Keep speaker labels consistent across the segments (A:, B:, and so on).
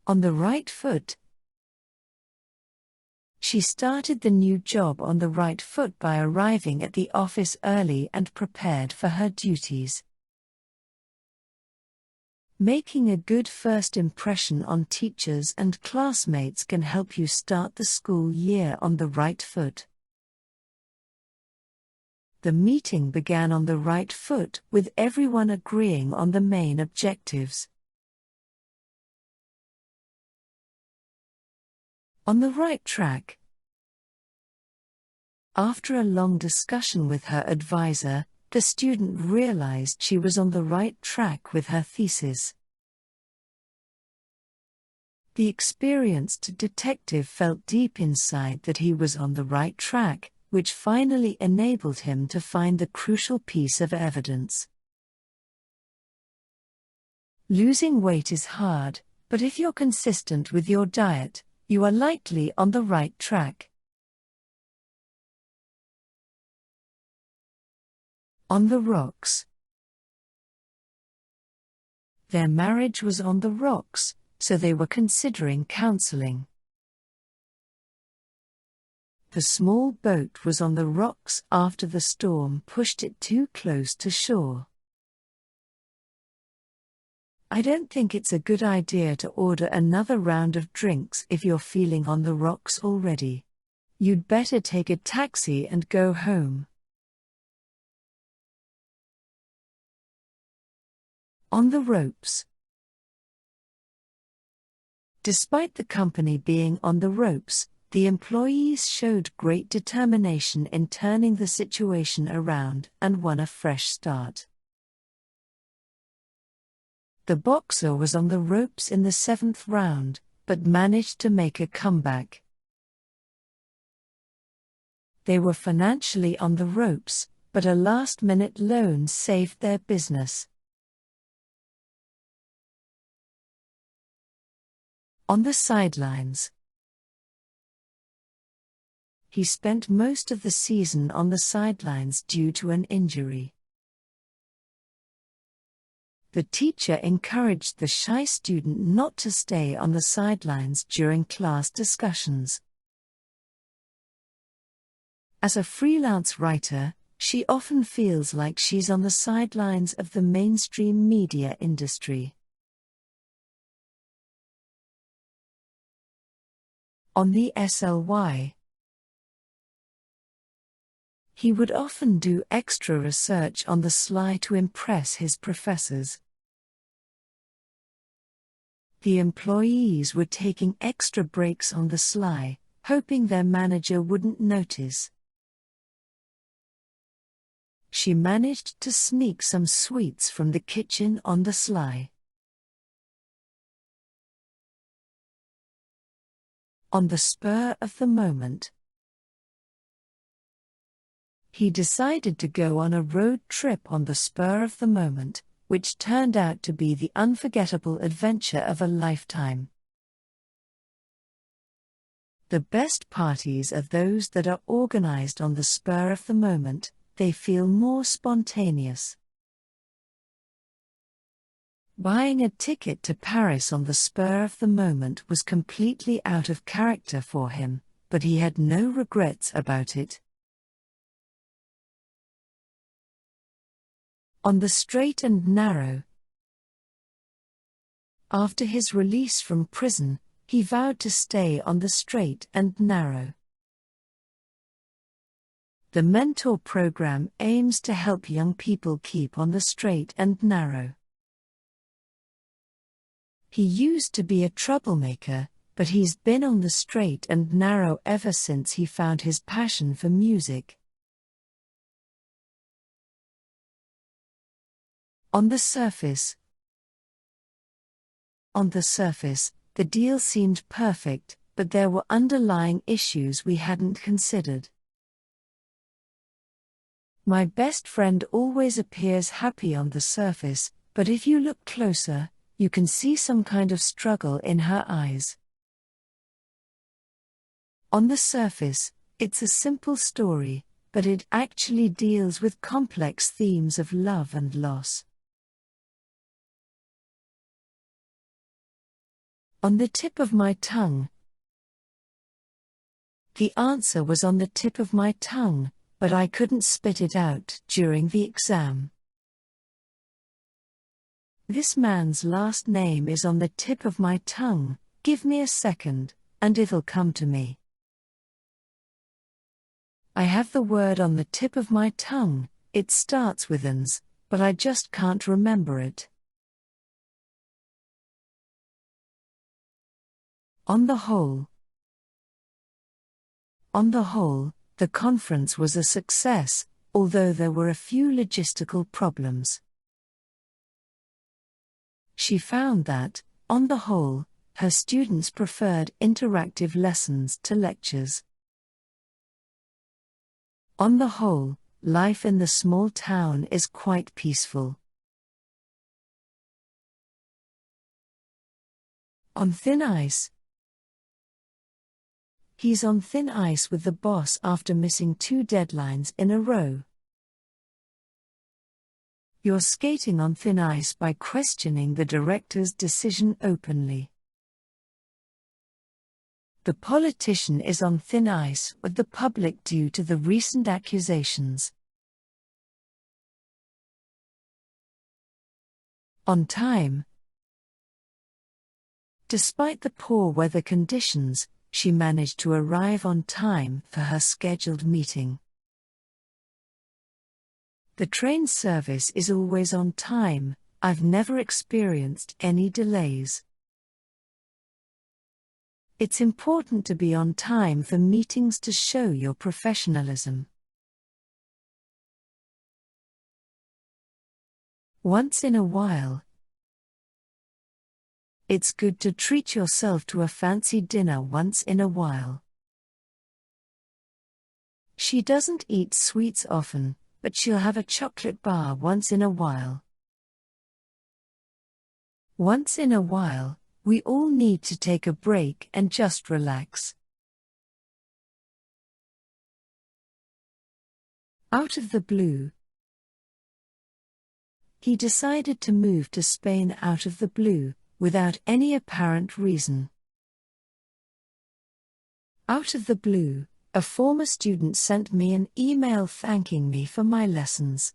A: On the right foot. She started the new job on the right foot by arriving at the office early and prepared for her duties. Making a good first impression on teachers and classmates can help you start the school year on the right foot. The meeting began on the right foot, with everyone agreeing on the main objectives. On the right track. After a long discussion with her advisor, the student realized she was on the right track with her thesis. The experienced detective felt deep inside that he was on the right track, which finally enabled him to find the crucial piece of evidence. Losing weight is hard, but if you're consistent with your diet, you are likely on the right track. On the rocks. Their marriage was on the rocks, so they were considering counseling. The small boat was on the rocks after the storm pushed it too close to shore. I don't think it's a good idea to order another round of drinks if you're feeling on the rocks already. You'd better take a taxi and go home. On the ropes. Despite the company being on the ropes, the employees showed great determination in turning the situation around and won a fresh start. The boxer was on the ropes in the 7th round, but managed to make a comeback. They were financially on the ropes, but a last-minute loan saved their business. On the sidelines. He spent most of the season on the sidelines due to an injury. The teacher encouraged the shy student not to stay on the sidelines during class discussions. As a freelance writer, she often feels like she's on the sidelines of the mainstream media industry. On the SLY. He would often do extra research on the sly to impress his professors. The employees were taking extra breaks on the sly, hoping their manager wouldn't notice. She managed to sneak some sweets from the kitchen on the sly. On the spur of the moment. He decided to go on a road trip on the spur of the moment, which turned out to be the unforgettable adventure of a lifetime. The best parties are those that are organized on the spur of the moment. They feel more spontaneous. Buying a ticket to Paris on the spur of the moment was completely out of character for him, but he had no regrets about it. On the straight and narrow. After his release from prison, he vowed to stay on the straight and narrow. The mentor program aims to help young people keep on the straight and narrow. He used to be a troublemaker, but he's been on the straight and narrow ever since he found his passion for music. On the surface. On the surface, the deal seemed perfect, but there were underlying issues we hadn't considered. My best friend always appears happy on the surface, but if you look closer, you can see some kind of struggle in her eyes. On the surface, it's a simple story, but it actually deals with complex themes of love and loss. On the tip of my tongue. The answer was on the tip of my tongue, but I couldn't spit it out during the exam. This man's last name is on the tip of my tongue. Give me a second, and it'll come to me. I have the word on the tip of my tongue. It starts with ans, but I just can't remember it. On the whole. On the whole, the conference was a success, although there were a few logistical problems. She found that, on the whole, her students preferred interactive lessons to lectures. On the whole, life in the small town is quite peaceful. On thin ice. He's on thin ice with the boss after missing 2 deadlines in a row. You're skating on thin ice by questioning the director's decision openly. The politician is on thin ice with the public due to the recent accusations. On time. Despite the poor weather conditions, she managed to arrive on time for her scheduled meeting. The train service is always on time. I've never experienced any delays. It's important to be on time for meetings to show your professionalism. Once in a while. It's good to treat yourself to a fancy dinner once in a while. She doesn't eat sweets often, but she'll have a chocolate bar once in a while. Once in a while, we all need to take a break and just relax. Out of the blue. He decided to move to Spain out of the blue, without any apparent reason. Out of the blue, a former student sent me an email thanking me for my lessons.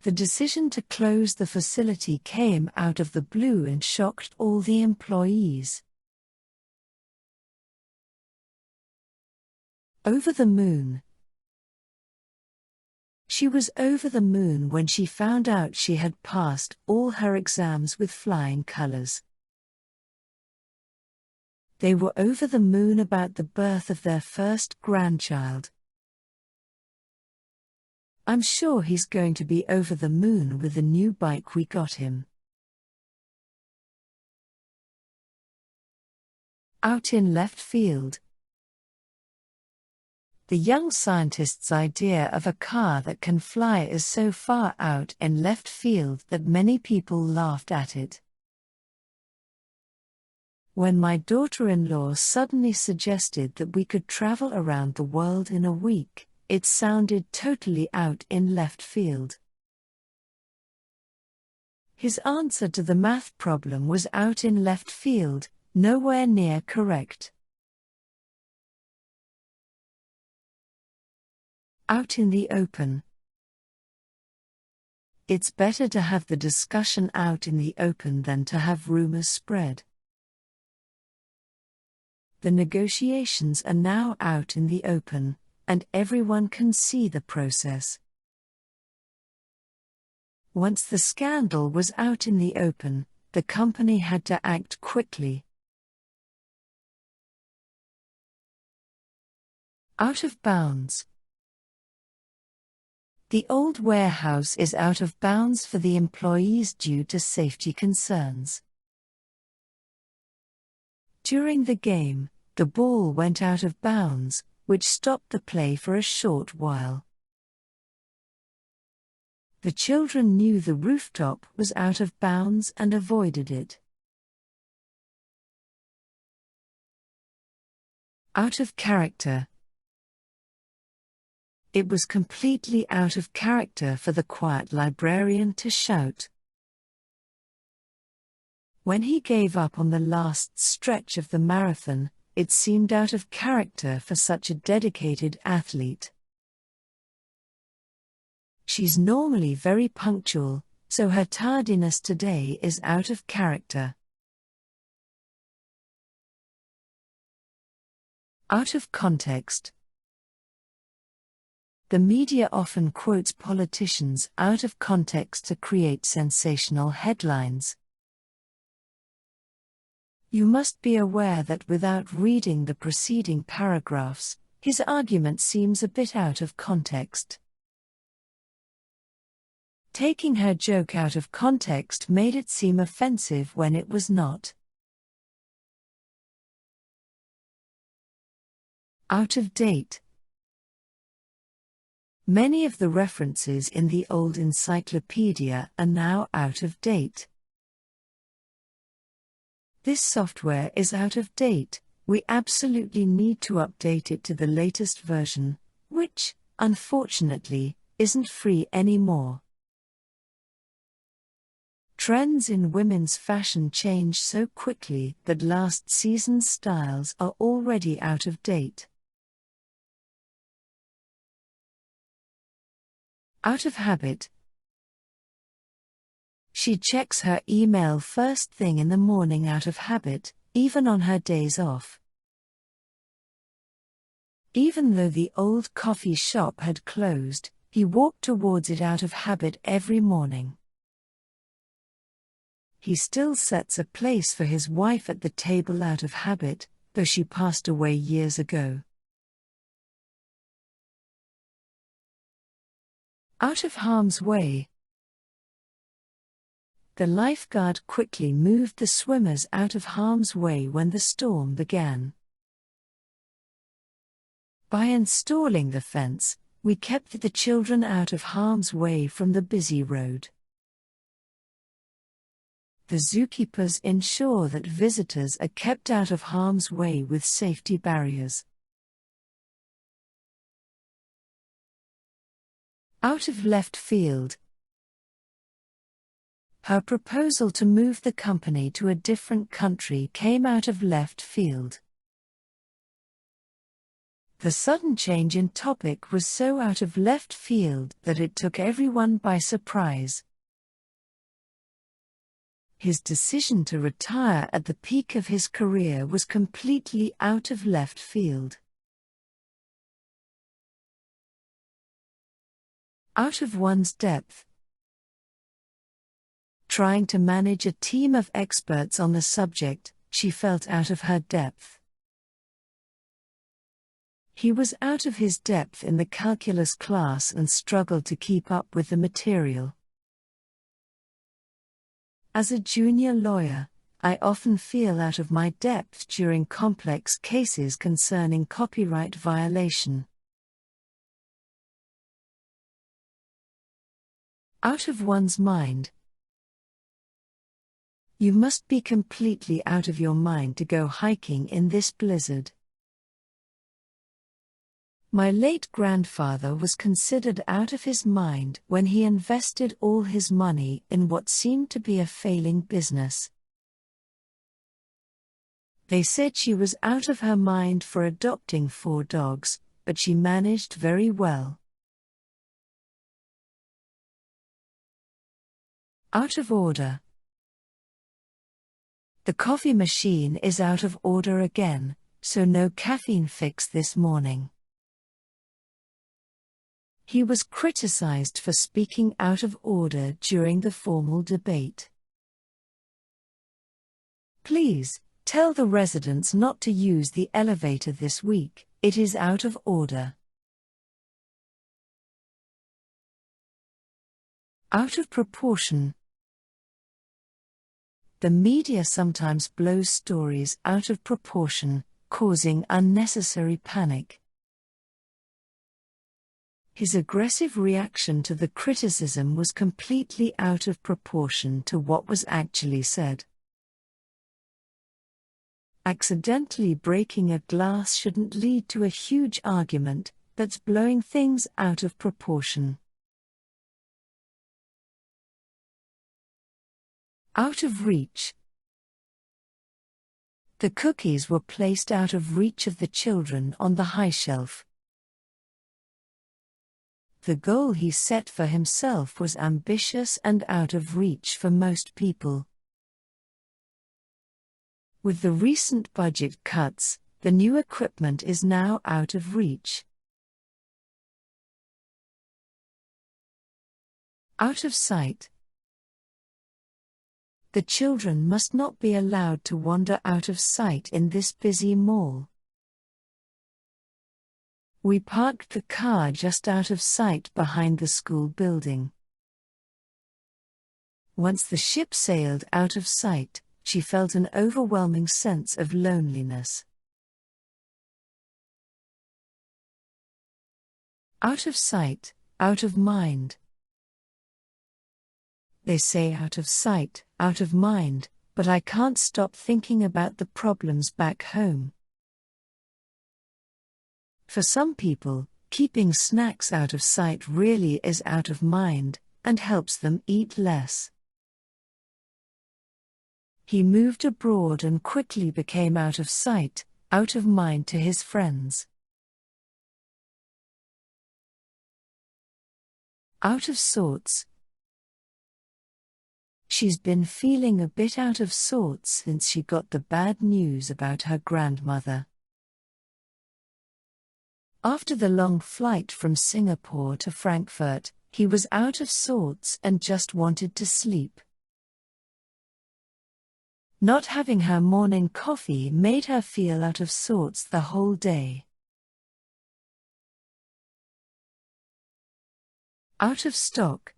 A: The decision to close the facility came out of the blue and shocked all the employees. Over the moon. She was over the moon when she found out she had passed all her exams with flying colors. They were over the moon about the birth of their first grandchild. I'm sure he's going to be over the moon with the new bike we got him. Out in left field. The young scientist's idea of a car that can fly is so far out in left field that many people laughed at it. When my daughter-in-law suddenly suggested that we could travel around the world in a week, it sounded totally out in left field. His answer to the math problem was out in left field, nowhere near correct. Out in the open. It's better to have the discussion out in the open than to have rumors spread. The negotiations are now out in the open, and everyone can see the process. Once the scandal was out in the open, the company had to act quickly. Out of bounds. The old warehouse is out of bounds for the employees due to safety concerns. During the game, the ball went out of bounds, which stopped the play for a short while. The children knew the rooftop was out of bounds and avoided it. Out of character. It was completely out of character for the quiet librarian to shout. When he gave up on the last stretch of the marathon, it seemed out of character for such a dedicated athlete. She's normally very punctual, so her tardiness today is out of character. Out of context. The media often quotes politicians out of context to create sensational headlines. You must be aware that without reading the preceding paragraphs, his argument seems a bit out of context. Taking her joke out of context made it seem offensive when it was not. Out of date. Many of the references in the old encyclopedia are now out of date. This software is out of date. We absolutely need to update it to the latest version, which, unfortunately, isn't free anymore. Trends in women's fashion change so quickly that last season's styles are already out of date. Out of habit. She checks her email first thing in the morning out of habit, even on her days off. Even though the old coffee shop had closed, he walked towards it out of habit every morning. He still sets a place for his wife at the table out of habit, though she passed away years ago. Out of harm's way. The lifeguard quickly moved the swimmers out of harm's way when the storm began. By installing the fence, we kept the children out of harm's way from the busy road. The zookeepers ensure that visitors are kept out of harm's way with safety barriers. Out of left field. Her proposal to move the company to a different country came out of left field. The sudden change in topic was so out of left field that it took everyone by surprise. His decision to retire at the peak of his career was completely out of left field. Out of one's depth. Trying to manage a team of experts on the subject, she felt out of her depth. He was out of his depth in the calculus class and struggled to keep up with the material. As a junior lawyer, I often feel out of my depth during complex cases concerning copyright violation. Out of one's mind. You must be completely out of your mind to go hiking in this blizzard. My late grandfather was considered out of his mind when he invested all his money in what seemed to be a failing business. They said she was out of her mind for adopting 4 dogs, but she managed very well. Out of order. The coffee machine is out of order again, so no caffeine fix this morning. He was criticized for speaking out of order during the formal debate. Please, tell the residents not to use the elevator this week, it is out of order. Out of proportion. The media sometimes blows stories out of proportion, causing unnecessary panic. His aggressive reaction to the criticism was completely out of proportion to what was actually said. Accidentally breaking a glass shouldn't lead to a huge argument, that's blowing things out of proportion. Out of reach. The cookies were placed out of reach of the children on the high shelf. The goal he set for himself was ambitious and out of reach for most people. With the recent budget cuts, the new equipment is now out of reach. Out of sight. The children must not be allowed to wander out of sight in this busy mall. We parked the car just out of sight behind the school building. Once the ship sailed out of sight, she felt an overwhelming sense of loneliness. Out of sight, out of mind. They say out of sight, out of mind, but I can't stop thinking about the problems back home. For some people, keeping snacks out of sight really is out of mind, and helps them eat less. He moved abroad and quickly became out of sight, out of mind to his friends. Out of sorts. She's been feeling a bit out of sorts since she got the bad news about her grandmother. After the long flight from Singapore to Frankfurt, he was out of sorts and just wanted to sleep. Not having her morning coffee made her feel out of sorts the whole day. Out of stock.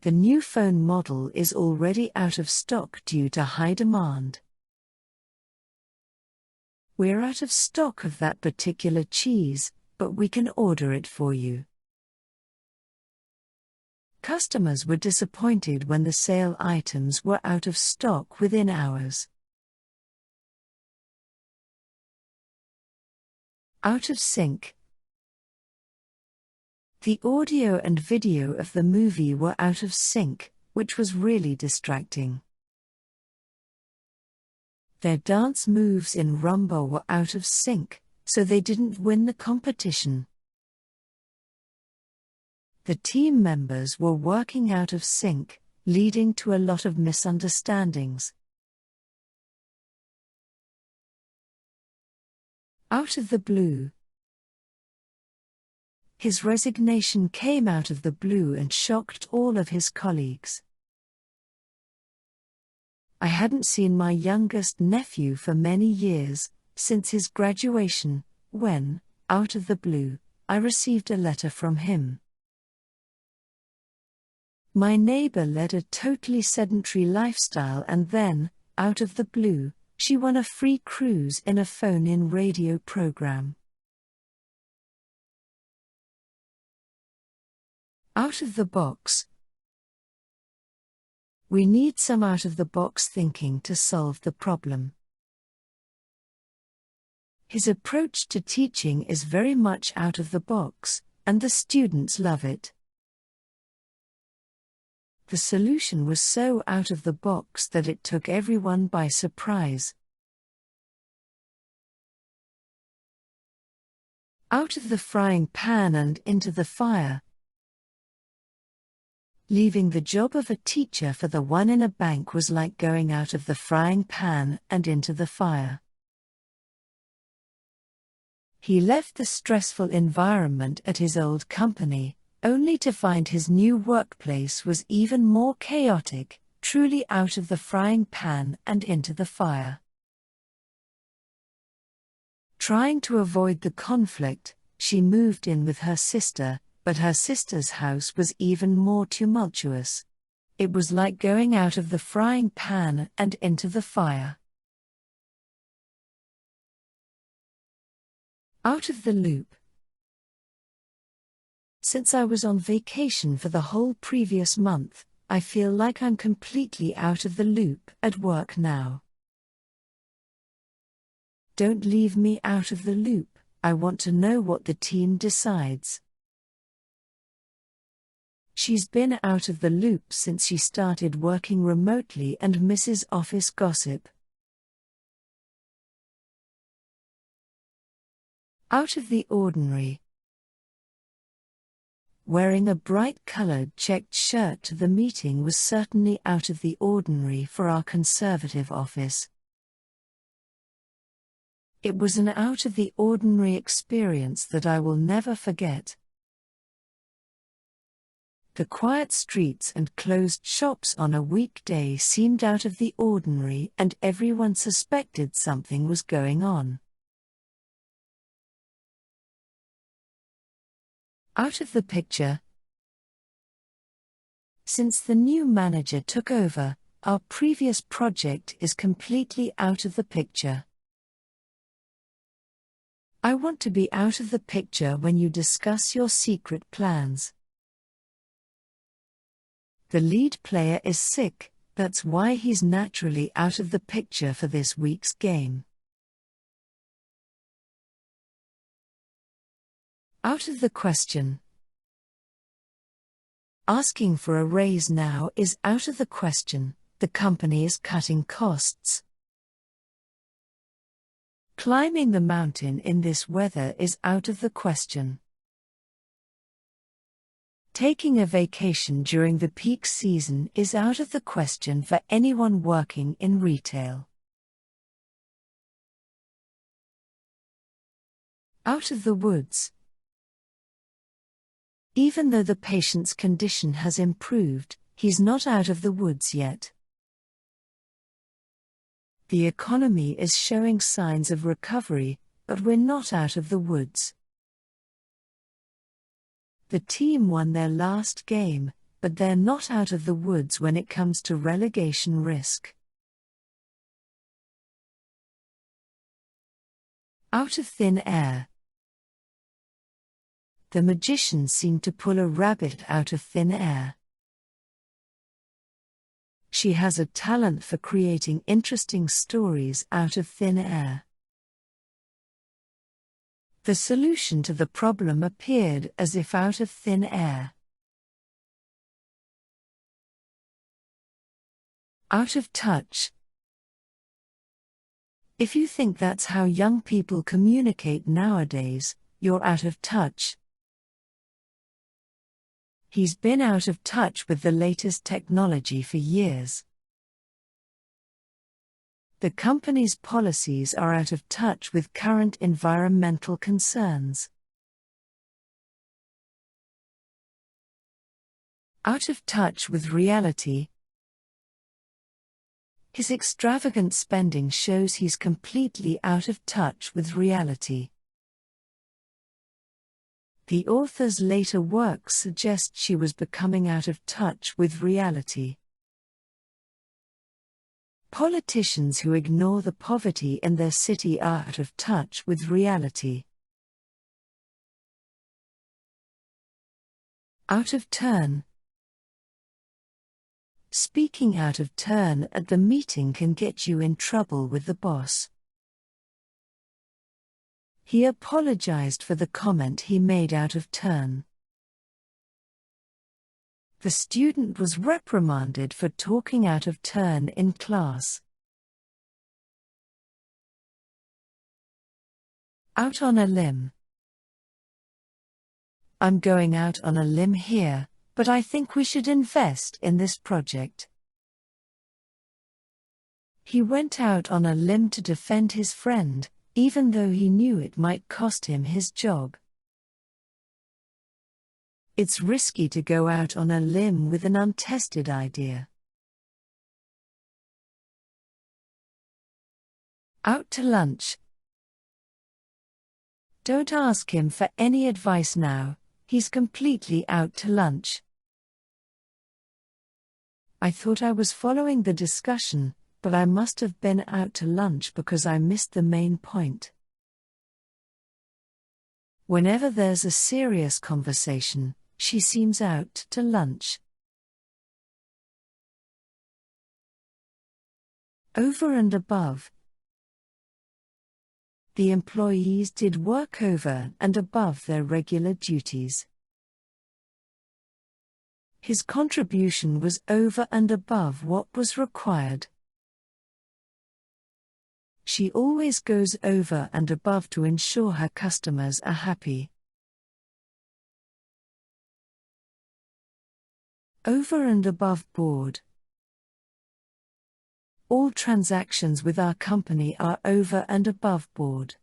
A: The new phone model is already out of stock due to high demand. We're out of stock of that particular cheese, but we can order it for you. Customers were disappointed when the sale items were out of stock within hours. Out of sync. The audio and video of the movie were out of sync, which was really distracting. Their dance moves in Rumba were out of sync, so they didn't win the competition. The team members were working out of sync, leading to a lot of misunderstandings. Out of the blue. His resignation came out of the blue and shocked all of his colleagues. I hadn't seen my youngest nephew for many years, since his graduation, when, out of the blue, I received a letter from him. My neighbor led a totally sedentary lifestyle and then, out of the blue, she won a free cruise in a phone-in radio program. Out of the box. We need some out-of-the-box thinking to solve the problem. His approach to teaching is very much out of the box, and the students love it. The solution was so out of the box that it took everyone by surprise. Out of the frying pan and into the fire. Leaving the job of a teacher for the one in a bank was like going out of the frying pan and into the fire. He left the stressful environment at his old company, only to find his new workplace was even more chaotic, truly out of the frying pan and into the fire. Trying to avoid the conflict, she moved in with her sister, but her sister's house was even more tumultuous. It was like going out of the frying pan and into the fire. Out of the loop. Since I was on vacation for the whole previous month, I feel like I'm completely out of the loop at work now. Don't leave me out of the loop, I want to know what the team decides. She's been out of the loop since she started working remotely and misses office gossip. Out of the ordinary. Wearing a bright-colored checked shirt to the meeting was certainly out of the ordinary for our Conservative office. It was an out-of-the-ordinary experience that I will never forget. The quiet streets and closed shops on a weekday seemed out of the ordinary, and everyone suspected something was going on. Out of the picture. Since the new manager took over, our previous project is completely out of the picture. I want to be out of the picture when you discuss your secret plans. The lead player is sick, that's why he's naturally out of the picture for this week's game. Out of the question. Asking for a raise now is out of the question, the company is cutting costs. Climbing the mountain in this weather is out of the question. Taking a vacation during the peak season is out of the question for anyone working in retail. Out of the woods. Even though the patient's condition has improved, he's not out of the woods yet. The economy is showing signs of recovery, but we're not out of the woods. The team won their last game, but they're not out of the woods when it comes to relegation risk. Out of thin air. The magician seemed to pull a rabbit out of thin air. She has a talent for creating interesting stories out of thin air. The solution to the problem appeared as if out of thin air. Out of touch. If you think that's how young people communicate nowadays, you're out of touch. He's been out of touch with the latest technology for years. The company's policies are out of touch with current environmental concerns. Out of touch with reality. His extravagant spending shows he's completely out of touch with reality. The author's later works suggest she was becoming out of touch with reality. Politicians who ignore the poverty in their city are out of touch with reality. Out of turn. Speaking out of turn at the meeting can get you in trouble with the boss. He apologized for the comment he made out of turn. The student was reprimanded for talking out of turn in class. Out on a limb. I'm going out on a limb here, but I think we should invest in this project. He went out on a limb to defend his friend, even though he knew it might cost him his job. It's risky to go out on a limb with an untested idea. Out to lunch. Don't ask him for any advice now, he's completely out to lunch. I thought I was following the discussion, but I must have been out to lunch because I missed the main point. Whenever there's a serious conversation, she seems out to lunch. Over and above. The employees did work over and above their regular duties. His contribution was over and above what was required. She always goes over and above to ensure her customers are happy. Over and above board. All transactions with our company are over and above board.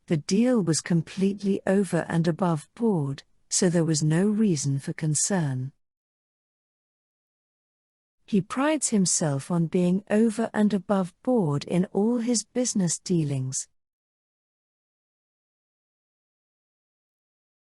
A: The deal was completely over and above board, so there was no reason for concern. He prides himself on being over and above board in all his business dealings.